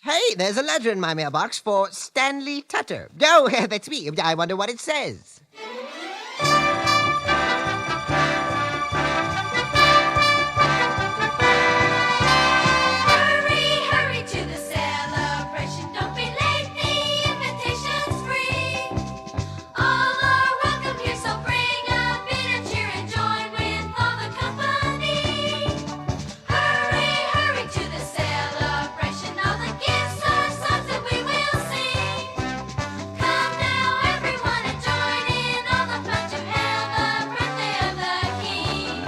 Hey, there's a letter in my mailbox for Stanley Tutter. Oh, that's me. I wonder what it says. Hurry to the celebration. Don't be late, the invitation's free. All are welcome here, so bring a bit of cheer and join with all the company. Hurry to the celebration. All the gifts are songs that we will sing. Come now, everyone, and join in all the fun to hail the birthday of the King.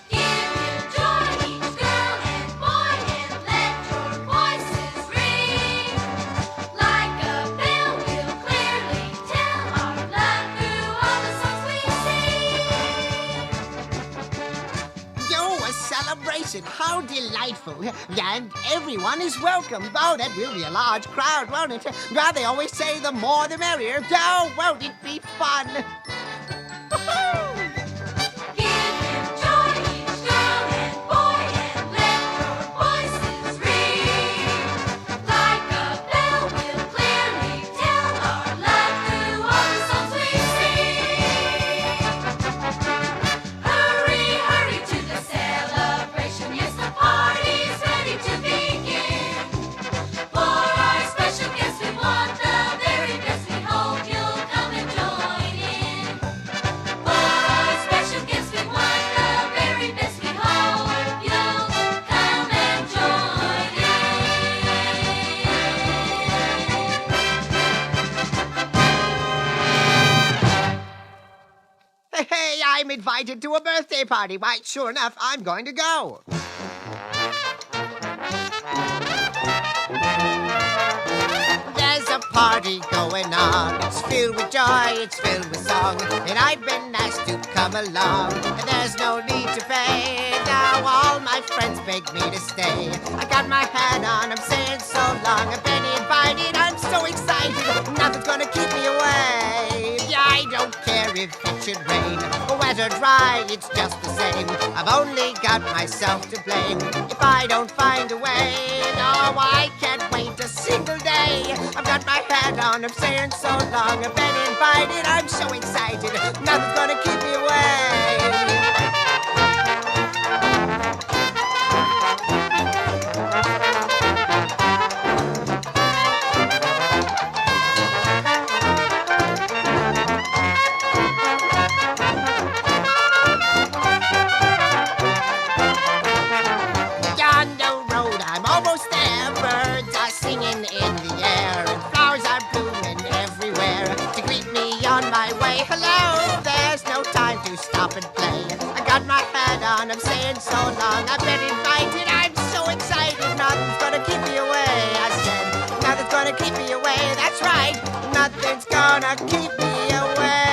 Give him joy, each girl and boy, and let your voices ring. Like a bell, we'll clearly tell our love through all the songs we sing. Oh, a celebration. How delightful. And everyone is welcome. Oh, that will be a large crowd, won't it? Well, they always say the more the merrier. Oh, won't it be fun? Give him joy, each girl and boy, and let your voices ring. Like a bell, we'll clearly tell our love through all the songs we sing. Hurry to the celebration. Yes, the party's ready to begin. For our special guests, we want the very best. We hope you'll come and join in. For our special guests, we want the very best. We hope you'll come and join in. Hey, I'm invited to a birthday party. Why, sure enough, I'm going to go. There's a party going on. It's filled with joy, it's filled with song. And I've been asked to come along. And there's no need to pay. Now all my friends beg me to stay. I got my hat on, I'm saying so long. I've been invited, I'm so excited. Nothing's gonna keep me away. Yeah, I don't care if it should rain or wet or dry, it's just the same. I've only got myself to blame if I don't find a way. No, I can't wait a single day. I've got my hat on, I'm saying so long. I've been invited, I'm so excited. Nothing's gonna keep me away. Down the road, I'm almost there. Birds are singing in the air, and flowers are blooming everywhere to greet me on my way. Hello, there's no time to stop and play. I got my hat on, I'm saying so long. I've been invited, I'm so excited. Nothing's gonna keep me away, I said. Nothing's gonna keep me away, that's right. Nothing's gonna keep me away.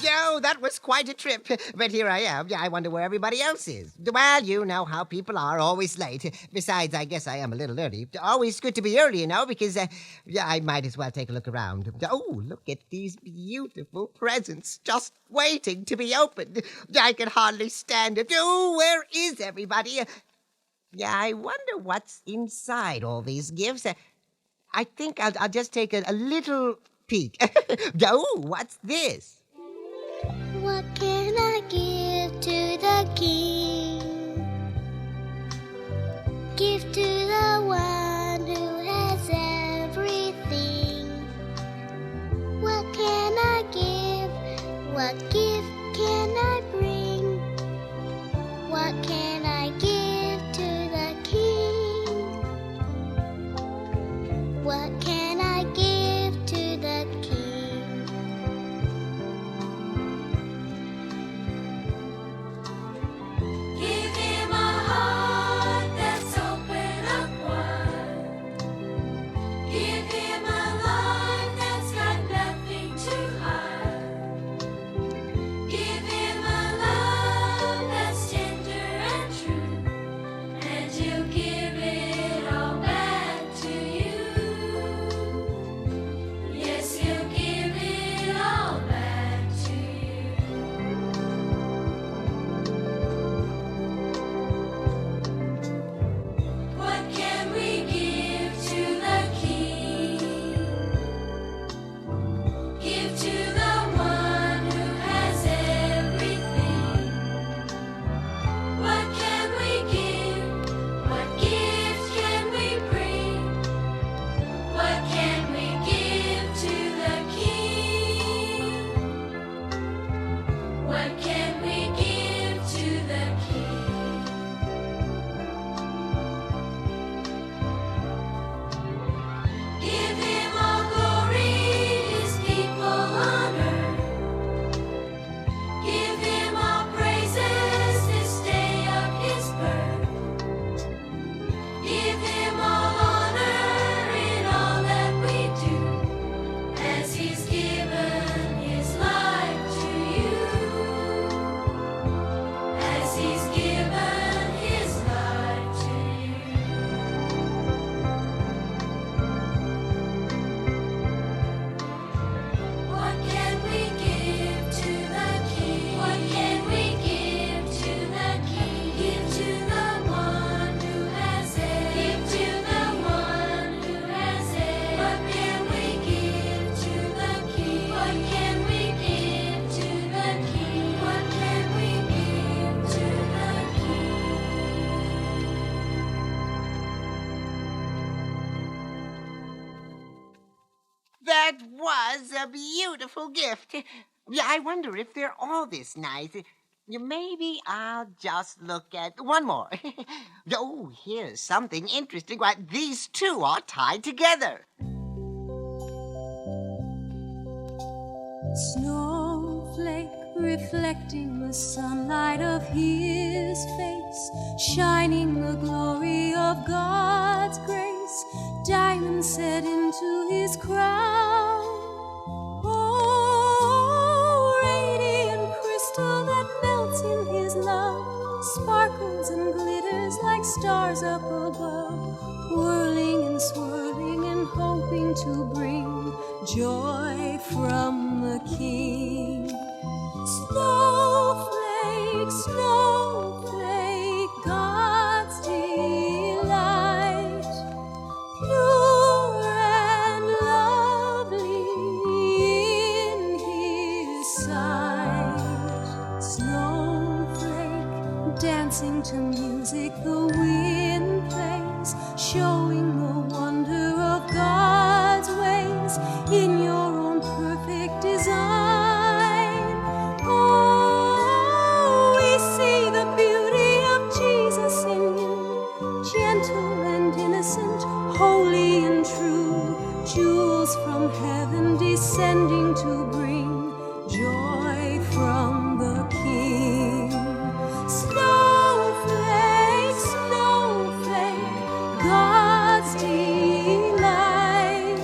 Yo, that was quite a trip. But here I am. I wonder where everybody else is. Well, you know how people are, always late. Besides, I guess I am a little early. Always good to be early, you know, because I might as well take a look around. Oh, look at these beautiful presents just waiting to be opened. I can hardly stand it. Oh, where is everybody? Yeah, I wonder what's inside all these gifts. I think I'll just take a little peek. Oh, what's this? What can I give to the King? Give to the one who has everything. What can I give? What gift can I bring? What can I give to the King? What can I give to the King? Give him a heart that's open up wide. Give him a life that's got nothing to hide. Give him That was a beautiful gift. Yeah, I wonder if they're all this nice. Maybe I'll just look at one more. Oh, here's something interesting. Why, these two are tied together. Snowflake reflecting the sunlight of his face, shining the glory of God's grace, diamond set into his crown. Oh, radiant crystal that melts in his love, sparkles and glitters like stars up above, whirling and swirling and hoping to bring joy from the King. Snowflake, snowflake, God's delight, pure and lovely in his sight. Snowflake, dancing to music the wind plays, showing the wonder of God's ways in your own perfect design. Oh, we see the beauty of Jesus in you, gentle and innocent, holy and true, jewels from heaven descending to bring joy from the King. Snowflake, snowflake, God's delight,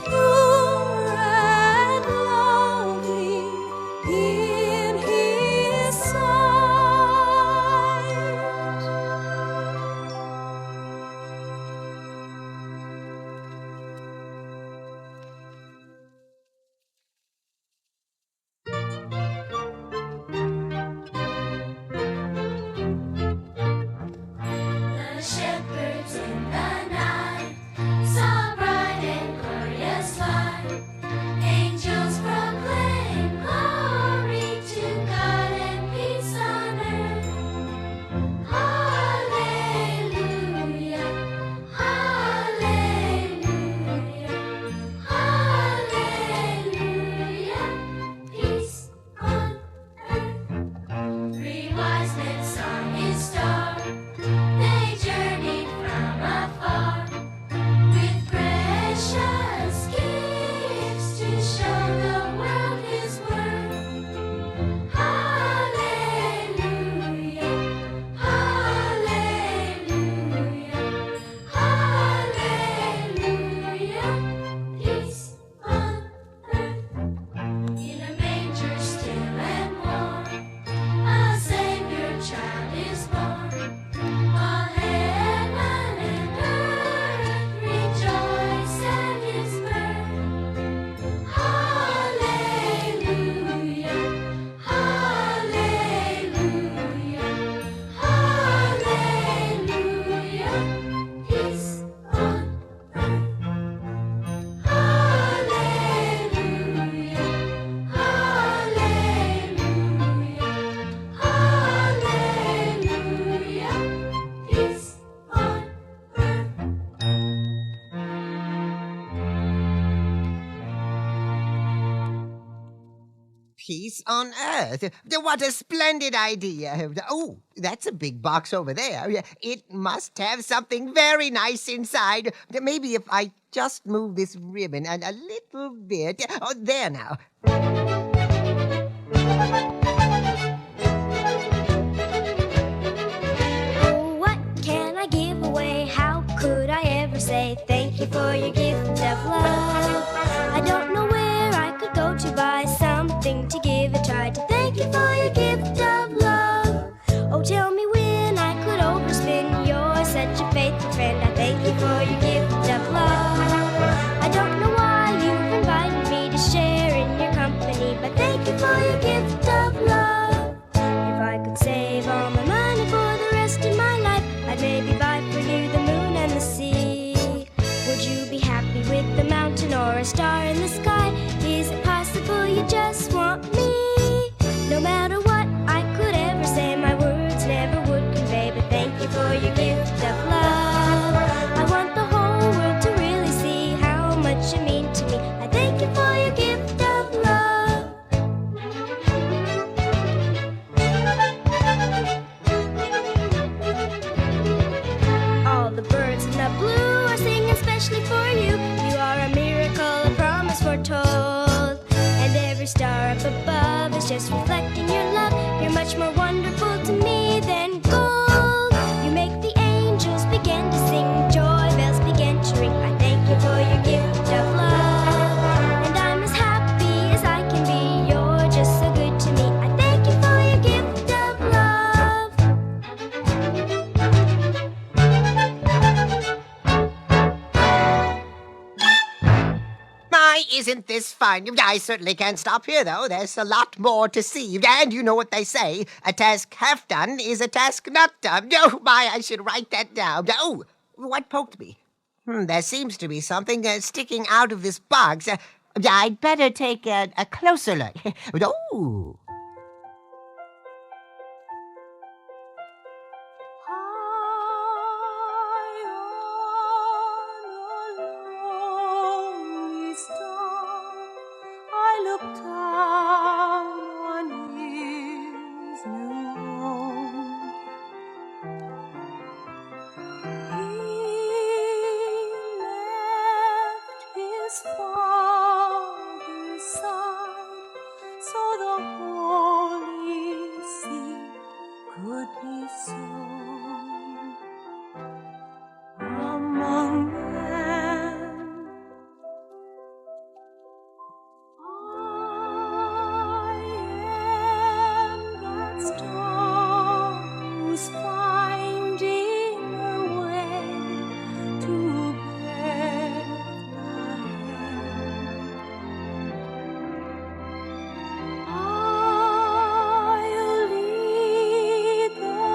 pure and lovely in his sight. The shepherds in the night saw bright and glorious light. Angels proclaim glory to God and peace on earth. Hallelujah, hallelujah, hallelujah, peace on earth. Three wise men saw his star. They journeyed from afar with precious gifts to show the world his word. Hallelujah, hallelujah, hallelujah, peace on earth. In a manger still and warm, a Savior child is born. All heaven and earth rejoice at his birth. Hallelujah, hallelujah, hallelujah, peace on earth. Hallelujah, hallelujah, hallelujah, peace on earth. Peace on Earth. What a splendid idea. Oh, that's a big box over there. It must have something very nice inside. Maybe if I just move this ribbon a little bit. Oh, there now. Oh, what can I give away? How could I ever say thank you for your gift of love? I don't know where I could go to buy something to give a try to thank you for your gift of love. Oh, tell me when I could overspend. You're such a faithful friend. I thank you for your gift of love. I don't know why you've invited me to share in your company, but thank you for your gift of love. If I could save all my money for the rest of my life, I'd maybe buy for you the moon and the sea. Would you be happy with the mountain or a star in the sky? Is it possible you just want me? No matter what I could ever say, my words never would convey, but thank you for your gift of love. I want the whole world to really see how much you mean to me. I the blue are singing especially for you. You are a miracle, a promise foretold. And every star up above is just reflecting your love. You're much more wonderful to me than gold. You make the angels begin to sing, joy bells begin to ring. I thank you for your gift of love, and I'm as happy as I can be. You're just so good to me. I thank you for your gift of love. My, isn't this fun? I certainly can't stop here, though. There's a lot more to see. And you know what they say, a task half done is a task not done. Oh, my, I should write that down. Oh, what poked me? There seems to be something sticking out of this box. I'd better take a closer look. Oh. I looked down on his new home. He left his father's side so the holy seed could be sown among men. I am that star who's finding her way to Bethlehem. I'll lead the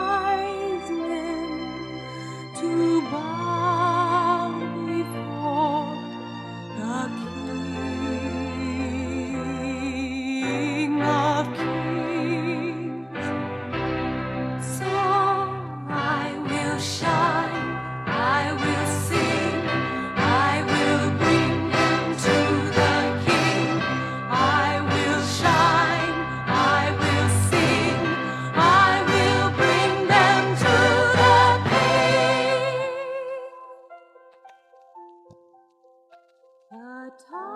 wise men to bow before the King of Kings. So I will shine, I will sing, I will bring them to the King. I will shine, I will sing, I will bring them to the King. The time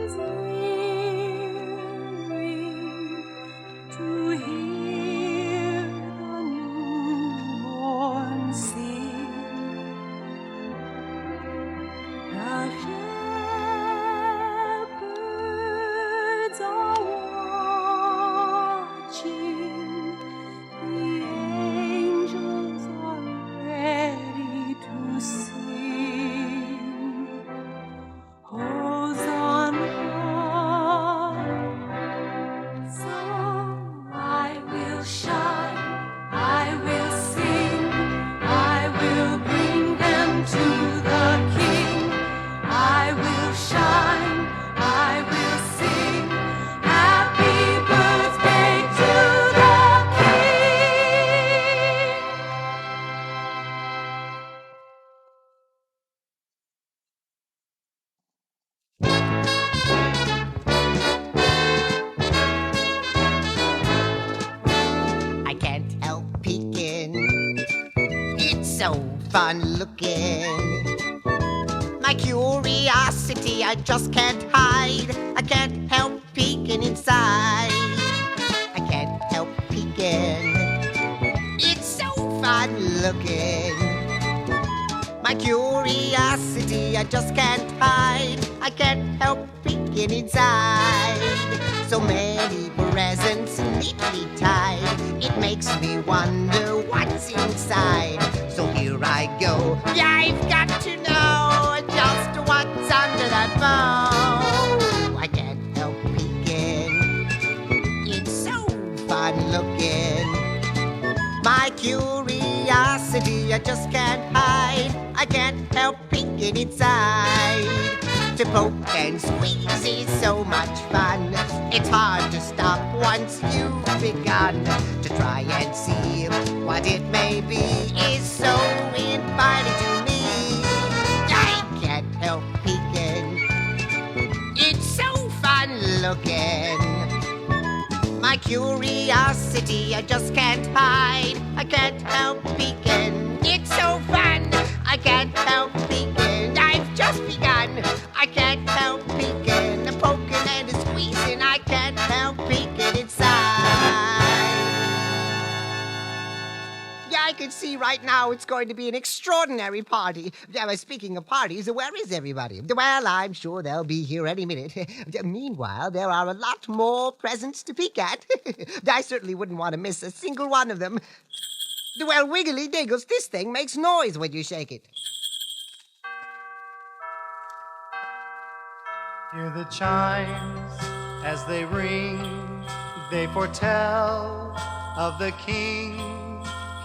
is nearing to hear the newborn sing. The shepherds are watching, the angels are ready to sing. Hosanna. So I will shine, I will sing, I will bring them to the King. I will shine, I will sing, happy birthday to the King. I can't help peeking. It's so fun looking. My curiosity I just can't hide. I can't help peeking inside. I can't help peeking. It's so fun looking. My curiosity I just can't hide. I can't help peeking inside. So many presents neatly tied. It makes me wonder what's inside. So here I go. I've got to know just what's under that bow. I can't help peeking. It's so fun looking. My curiosity I just can't hide. I can't help peeking inside. To poke and squeeze is so much fun. It's hard to stop once you've begun. To try and see what it may be is so inviting to me. I can't help peeking. It's so fun looking. My curiosity I just can't hide. I can't help peeking. It's so fun. I can't help peeking. I've just begun. I can't help peeking. I'm poking and squeezing. I can't help peeking inside. Yeah, I can see right now it's going to be an extraordinary party. Speaking of parties, where is everybody? Well, I'm sure they'll be here any minute. Meanwhile, there are a lot more presents to peek at. I certainly wouldn't want to miss a single one of them. Well, wiggly diggles, this thing makes noise when you shake it. Hear the chimes as they ring, they foretell of the King.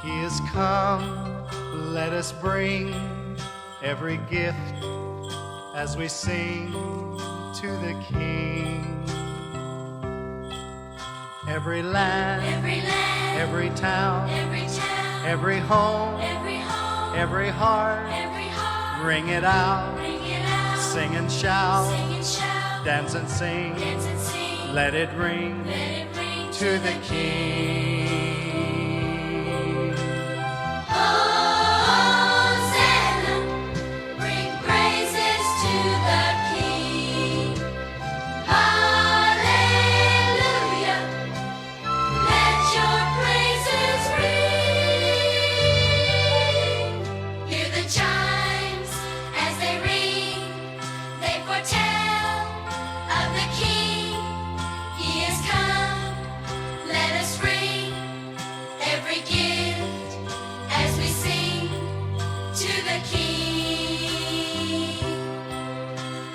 He is come, let us bring every gift as we sing to the King. Every land, every town, every home, every heart, ring it out, sing and shout, dance and sing, let it ring to the King. Hosanna, bring praises to the King. Hallelujah, let your praises ring. Hear the chimes as they ring, they foretell of the King. He is come, let us ring every gift as we sing to the King.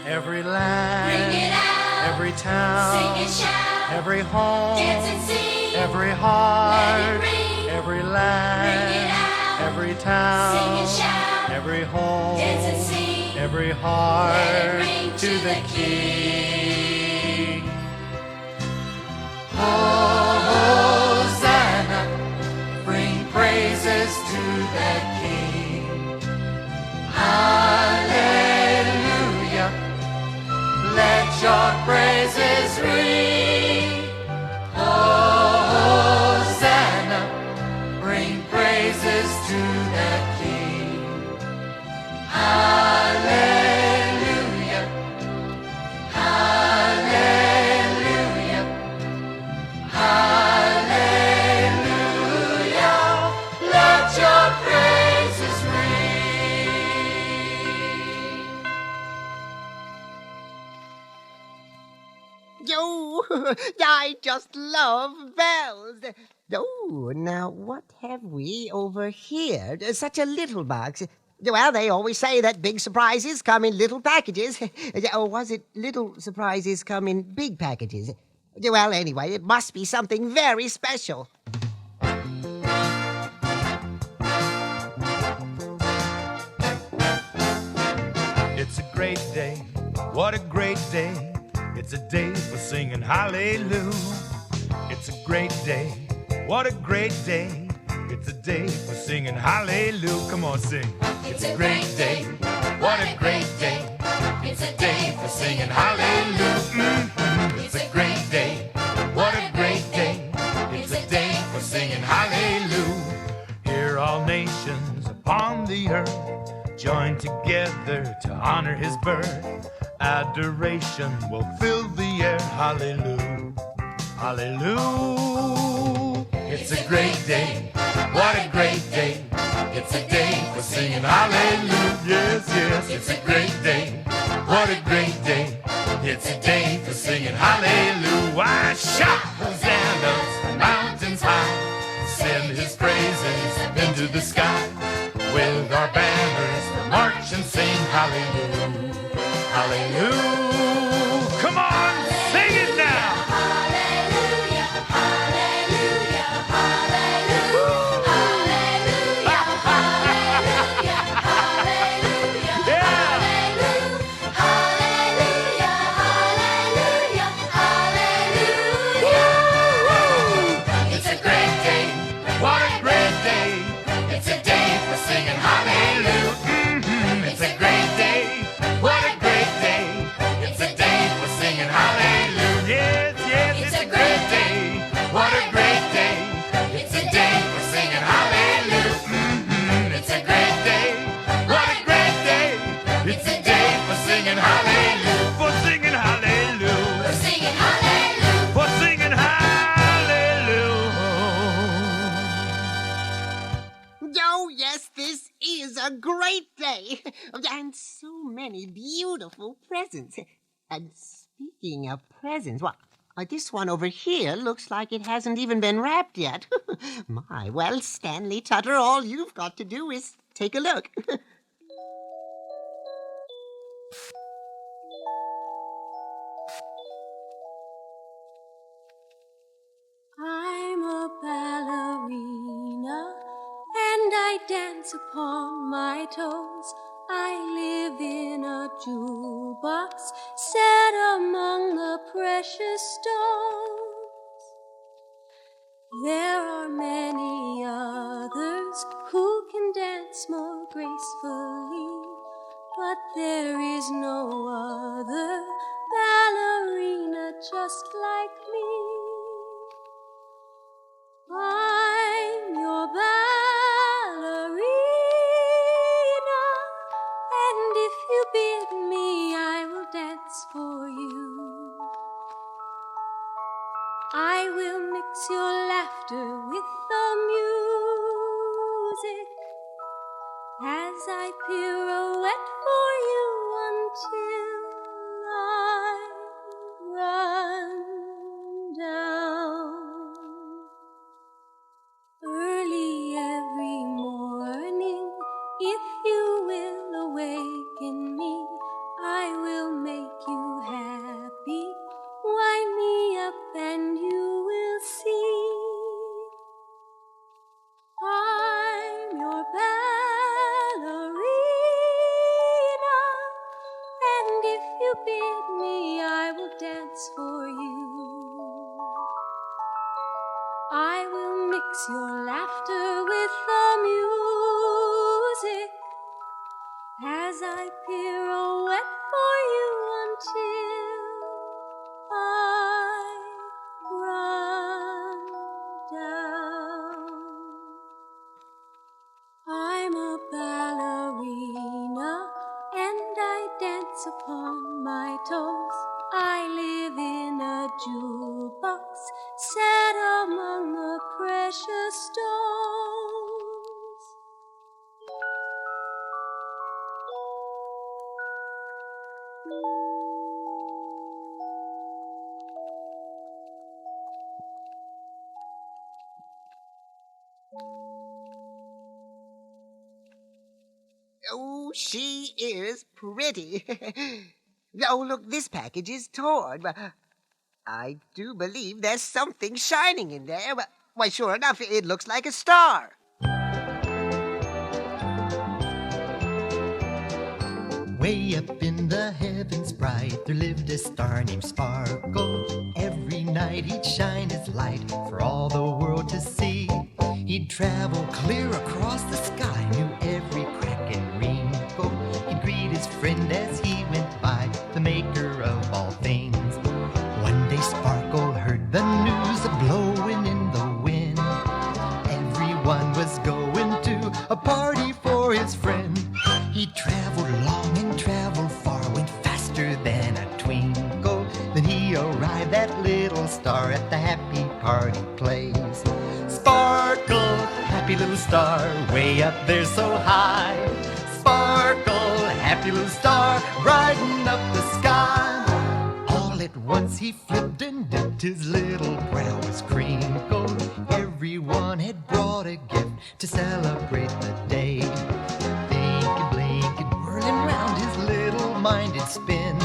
Every land, Bring it out, every town, sing and shout, every home, dance and sing, every heart, let it ring. every land, Bring it out, every sing town, and shout, every home, dance and sing, every let heart it ring to the King. Hosanna, bring praises to the King. Hallelujah, let your praises ring. Hosanna, bring praises to the King. Hallelujah, hallelujah, hallelujah, let your praises ring. Yo, I just love bells. Oh, now what have we over here? Such a little box. Well, they always say that big surprises come in little packages. Or was it little surprises come in big packages? Well, anyway, it must be something very special. It's a great day, what a great day. It's a day for singing hallelujah. It's a great day, what a great day. It's a day for singing hallelujah. Come on, sing. It's a great day, what a great day. It's a day for singing hallelujah. It's a great day, what a great day. It's a day for singing hallelujah. Hear all nations upon the earth join together to honor his birth. Adoration will fill the air. Hallelujah, hallelujah. It's a great day, what a great day. It's a day for singing hallelujah. Yes, yes. It's a great day, what a great day. It's a day for singing hallelujah. I shout hosannas the mountains high, send his praises into the sky. With our banners we'll march and sing hallelujah. Hallelujah. Come on, sing it now. Hallelujah, hallelujah, hallelujah, hallelujah, hallelujah, hallelujah, Yeah. hallelujah, hallelujah, hallelujah. It's a great day, what a great day. It's a day for singing hallelujah. It's a great day, what a great day. a great day, and so many beautiful presents. And speaking of presents, well, this one over here looks like it hasn't even been wrapped yet. My, well, Stanley Tutter, all you've got to do is take a look. I'm a ballerina, and I dance upon my toes. I live in a jewel box set among the precious stones. There are many others who can dance more gracefully, but there is no other ballerina just like me. I'm your ballerina, and if you bid me, I will dance for you. I will mix your laughter with the music as I pirouette for you until I run down. Early every morning, if you will awaken me, I will make you happy. Wind me up and you will see. I'm your ballerina, and if you bid me, I will dance for you. I will mix your laughter with the music as I pirouette for you until I run down. I'm a ballerina, and I dance upon my toes. I live in a jewel box set among the precious stones. Oh, she is pretty. Oh, look, this package is torn. But I do believe there's something shining in there. But, why, sure enough, it looks like a star. Way up in the heavens bright, there lived a star named Sparkle. Every night he'd shine his light for all the world to see. He'd travel clear across the sky, knew every crack and wrinkle. He'd greet his friend as he went by, the maker of all things. One day Sparkle heard the news of blowing in the wind. Everyone was going to a party for his friend. He traveled long and traveled far, went faster than a twinkle. Then he arrived, that little star, at the happy party place. Sparkle, happy little star, way up there so high. Sparkle, happy little star, brighten up the sky. All at once he flipped and dipped, his little brow was crinkled. Everyone had brought a gift to celebrate the day. Thinking, blinking, whirling round, his little mind did spin.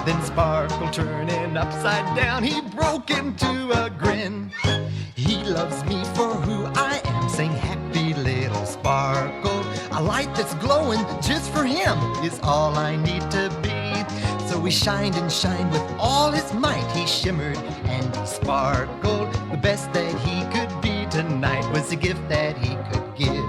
Then Sparkle, turning upside down, he broke into a grin. He loves me for who I am, sang happy little Sparkle. A light that's glowing just for him is all I need to be. So he shined and shined with all his might. He shimmered and he sparkled. The best that he could be tonight was the gift that he could give.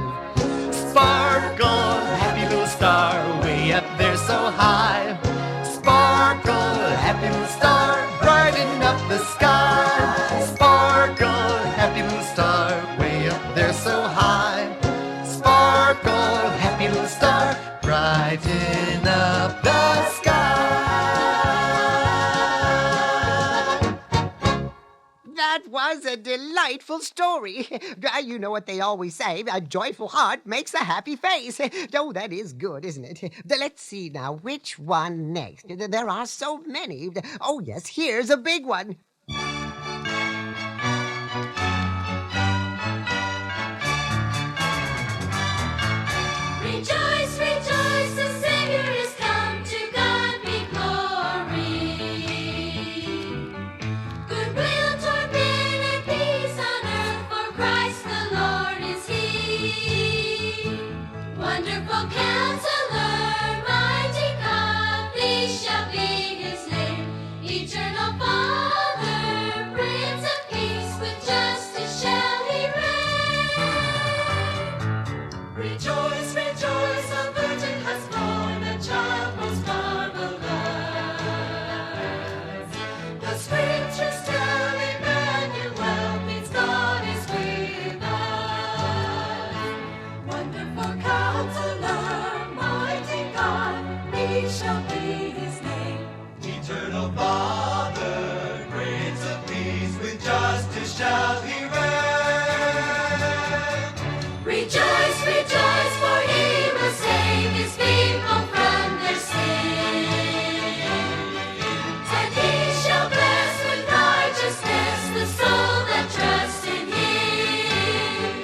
Sparkle, happy little star, way up there so high. Sparkle, happy little star, brighten up the sky. Sparkle, happy little star, way up there so high. Sparkle, happy little star, brighten up the sky. That was was a delightful story. You know what they always say, a joyful heart makes a happy face. Oh, that is good, isn't it? Let's see now, which one next? There are so many. Oh, yes, here's a big one. Rejoice, rejoice, the Savior is come, to God be glory. Goodwill toward men and peace on earth, for Christ the Lord is He. Wonderful Counselor, mighty God, these shall be His name. Eternal Father, Prince of Peace, with justice shall He reign. Rejoice, rejoice, a virgin has born, a child most marvelous. The scriptures tell Emmanuel means God is with us. Wonderful Counselor, mighty God, He shall be His name. Eternal Father, Prince of Peace, with justice shall He reign. Rejoice, rejoice, for He will save His people from their sins. And He shall bless with righteousness the soul that trusts in Him.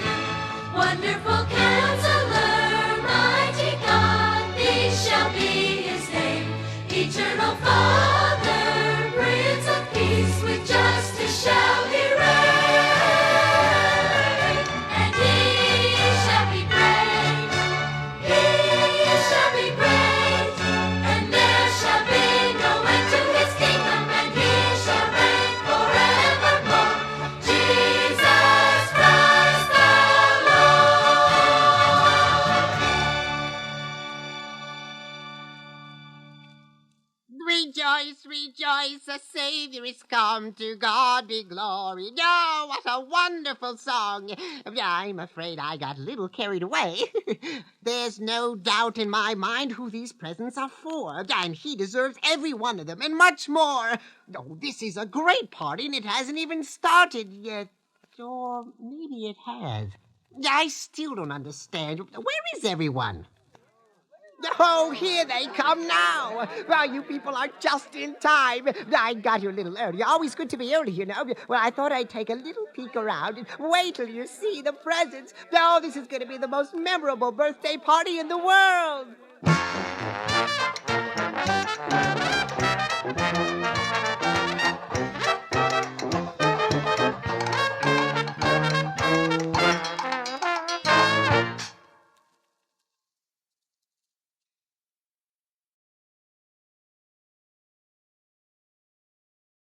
Wonderful Counselor, mighty God, these shall be His name. Eternal Father, Prince of Peace, with justice shall He reign. And He shall be great. He shall be great. And there shall be no end to His kingdom, and He shall reign forevermore. Jesus Christ the Lord. Rejoice, rejoice, the Savior is come, to God be glory. Oh, what a wonderful song. I'm afraid I got a little carried away. There's no doubt in my mind who these presents are for, and He deserves every one of them, and much more. Oh, this is a great party, and it hasn't even started yet. Or maybe it has. I still don't understand. Where is everyone? Oh, here they come now. Well, you people are just in time. I got here a little early. Always good to be early, you know. Well, I thought I'd take a little peek around and wait till you see the presents. Oh, this is going to be the most memorable birthday party in the world.